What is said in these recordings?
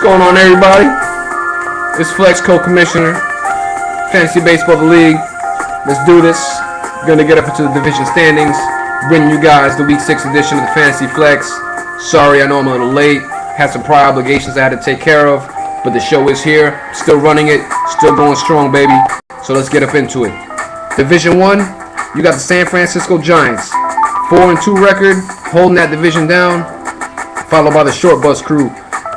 going on, everybody? It's Flex, co-commissioner, Fantasy Baseball the League. Let's do this. We're going to get up into the division standings, bringing you guys the Week 6 edition of the Fantasy Flex. Sorry, I know I'm a little late. Had some prior obligations I had to take care of, but the show is here. Still running it. Still going strong, baby. So let's get up into it. Division 1, you got the San Francisco Giants. 4-2 record, holding that division down, followed by the Short Bus Crew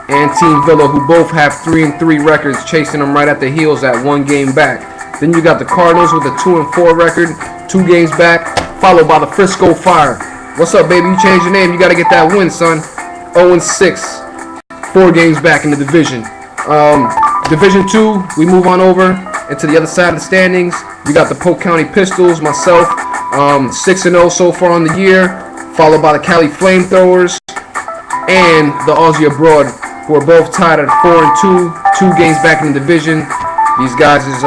and Team Villa, who both have 3-3 records, chasing them right at the heels at 1 game back. Then you got the Cardinals with a 2-4 record, 2 games back, followed by the Frisco Fire. What's up, baby? You changed your name. You got to get that win, son. 0-6, 4 games back in the division. Division 2, we move on over into the other side of the standings. You got the Polk County Pistols, myself, 6-0 so far on the year, followed by the Cali Flamethrowers and the Aussie Abroad, who are both tied at 4-2, 2 games back in the division. These guys is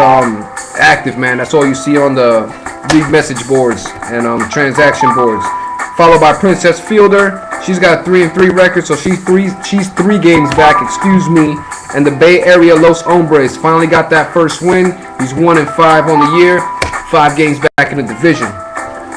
active, man. That's all you see on the league message boards and transaction boards. Followed by Princess Fielder. She's got a 3-3 record, so she's 3 games back, excuse me. And the Bay Area Los Hombres finally got that first win. He's 1-5 on the year, 5 games back in the division.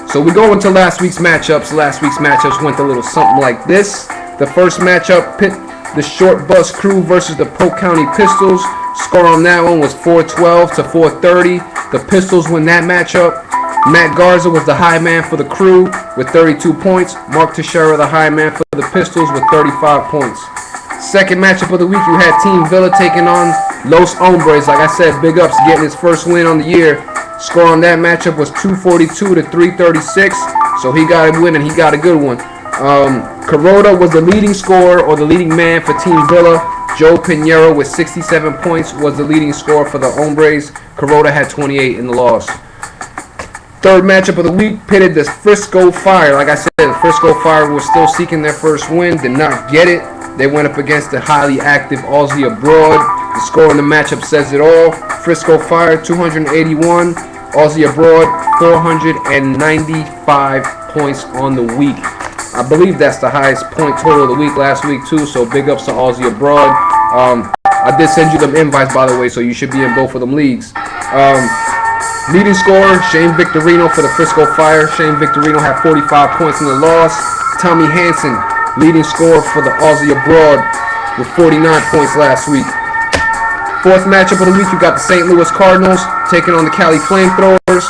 So we go into last week's matchups. Last week's matchups went a little something like this. The first matchup pit the Short Bus Crew versus the Polk County Pistols. Score on that one was 412 to 430. The Pistols win that matchup. Matt Garza was the high man for the Crew with 32 points. Mark Teixeira, the high man for the Pistols, with 35 points. Second matchup of the week, you had Team Villa taking on Los Hombres. Like I said, big ups getting his first win on the year. Score on that matchup was 242 to 336. So he got a win and he got a good one. Carota was the leading scorer, or the leading man, for Team Villa. Joe Pinheiro with 67 points was the leading scorer for the Hombres. Carota had 28 in the loss. Third matchup of the week pitted the Frisco Fire. Like I said, the Frisco Fire was still seeking their first win, did not get it. They went up against the highly active Aussie Abroad. The score in the matchup says it all. Frisco Fire 281, Aussie Abroad 495 points on the week. I believe that's the highest point total of the week last week too, so big ups to Aussie Abroad. I did send you them invites, by the way, so you should be in both of them leagues. Leading scorer, Shane Victorino for the Frisco Fire. Shane Victorino had 45 points in the loss. Tommy Hansen, leading scorer for the Aussie Abroad, with 49 points last week. Fourth matchup of the week, you got the St. Louis Cardinals taking on the Cali Flamethrowers.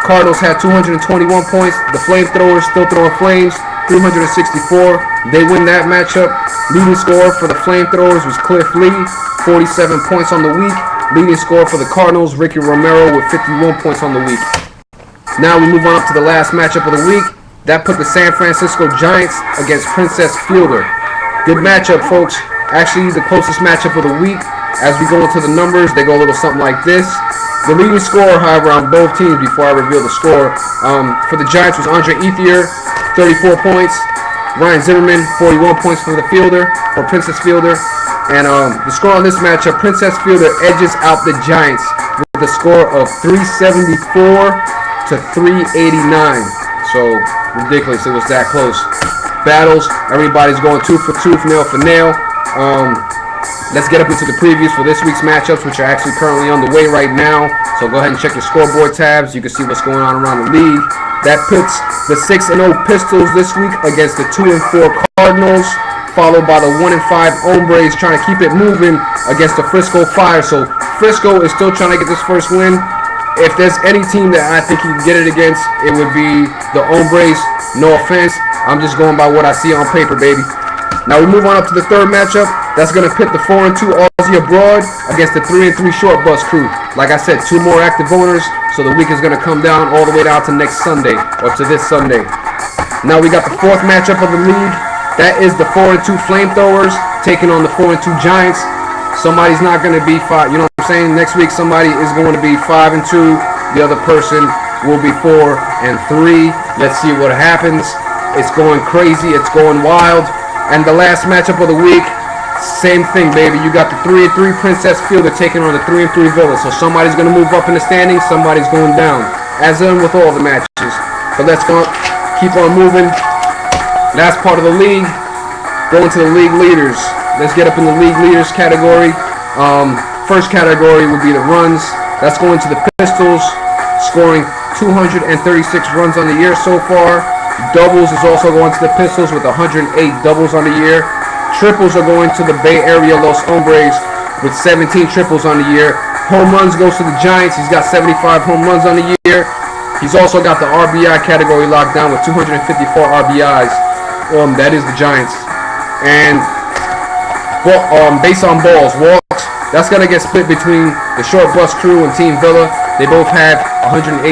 Cardinals had 221 points. The Flamethrowers still throwing flames, 364. They win that matchup. Leading scorer for the Flamethrowers was Cliff Lee, 47 points on the week. Leading scorer for the Cardinals, Ricky Romero, with 51 points on the week. Now we move on up to the last matchup of the week. That put the San Francisco Giants against Princess Fielder. Good matchup, folks. Actually, the closest matchup of the week. As we go into the numbers, they go a little something like this. The leading scorer, however, on both teams, before I reveal the score, for the Giants was Andre Ethier, 34 points. Ryan Zimmerman, 41 points for the Fielder, or Princess Fielder. And the score on this matchup, Princess Fielder edges out the Giants with a score of 374 to 389. So ridiculous, it was that close. Battles, everybody's going tooth for tooth, nail for nail. Let's get up into the previews for this week's matchups, which are actually currently on the way right now. So go ahead and check your scoreboard tabs. You can see what's going on around the league. That puts the 6-0 Pistols this week against the 2-4 Cardinals, followed by the 1-5 Hombres trying to keep it moving against the Frisco Fire. So Frisco is still trying to get this first win. If there's any team that I think he can get it against, it would be the Hombres. No offense. I'm just going by what I see on paper, baby. Now we move on up to the third matchup. That's going to pit the 4-2 Aussie Abroad against the 3-3 Short Bus Crew. Like I said, 2 more active owners, so the week is going to come down all the way down to next Sunday, or to this Sunday. Now we got the fourth matchup of the league. That is the 4-2 Flamethrowers taking on the 4-2 Giants. Somebody's not going to be 5. You know what I'm saying? Next week somebody is going to be 5-2. The other person will be 4-3. Let's see what happens. It's going crazy. It's going wild. And the last matchup of the week, same thing, baby. You got the 3-3 Princess Fielder taking on the 3-3 Villa. So somebody's going to move up in the standings. Somebody's going down. As in with all the matches. But let's go. Keep on moving. Last part of the league. Going to the league leaders. let's get up in the league leaders category. First category would be the runs. That's going to the Pistols, scoring 236 runs on the year so far. Doubles is also going to the Pistols with 108 doubles on the year. Triples are going to the Bay Area Los Hombres with 17 triples on the year. Home runs goes to the Giants. He's got 75 home runs on the year. He's also got the RBI category locked down with 254 RBIs. That is the Giants. And based on balls, walks, that's going to get split between the Short Bus Crew and Team Villa. They both have 187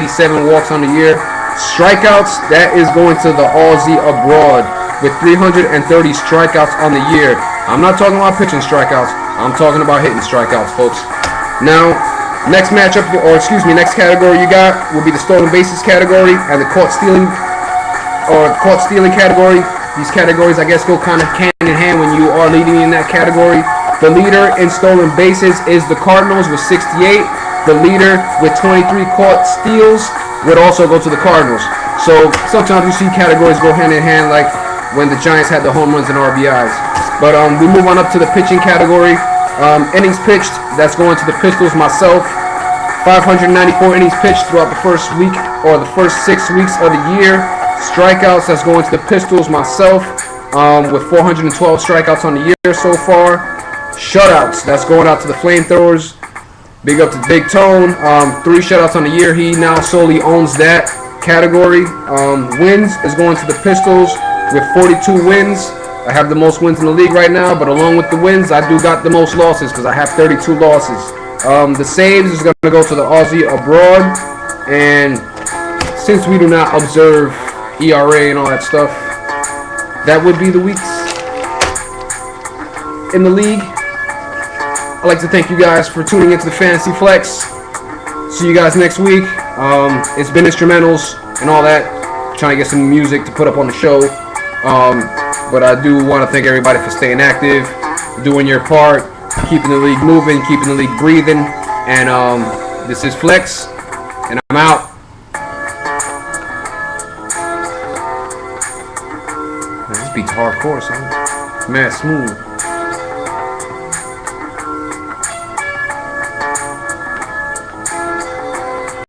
walks on the year. Strikeouts, that is going to the Aussie abroad with 330 strikeouts on the year. I'm not talking about pitching strikeouts. I'm talking about hitting strikeouts, folks. Now, next matchup, next category you got will be the stolen bases category and the caught stealing category. These categories, I guess, go kind of hand in hand when you are leading in that category. The leader in stolen bases is the Cardinals with 68. The leader with 23 caught steals would also go to the Cardinals. So sometimes you see categories go hand in hand, like when the Giants had the home runs and RBIs. But we move on up to the pitching category. Innings pitched, that's going to the Pistols, myself. 594 innings pitched throughout the first week or the first 6 weeks of the year. Strikeouts, that's going to the Pistols, myself, with 412 strikeouts on the year so far. Shutouts, that's going out to the Flamethrowers. Big up to Big Tone. 3 shutouts on the year. He now solely owns that category. Wins is going to the Pistols with 42 wins. I have the most wins in the league right now, but along with the wins, I do got the most losses because I have 32 losses. The saves is going to go to the Aussie abroad. And since we do not observe ERA and all that stuff, that would be the weeks in the league. I'd like to thank you guys for tuning into the Fantasy Flex. See you guys next week. It's been instrumentals and all that. Trying to get some music to put up on the show. But I do want to thank everybody for staying active, doing your part, keeping the league moving, keeping the league breathing. And this is Flex, and I'm out. This beat's hardcore, son. Mad smooth.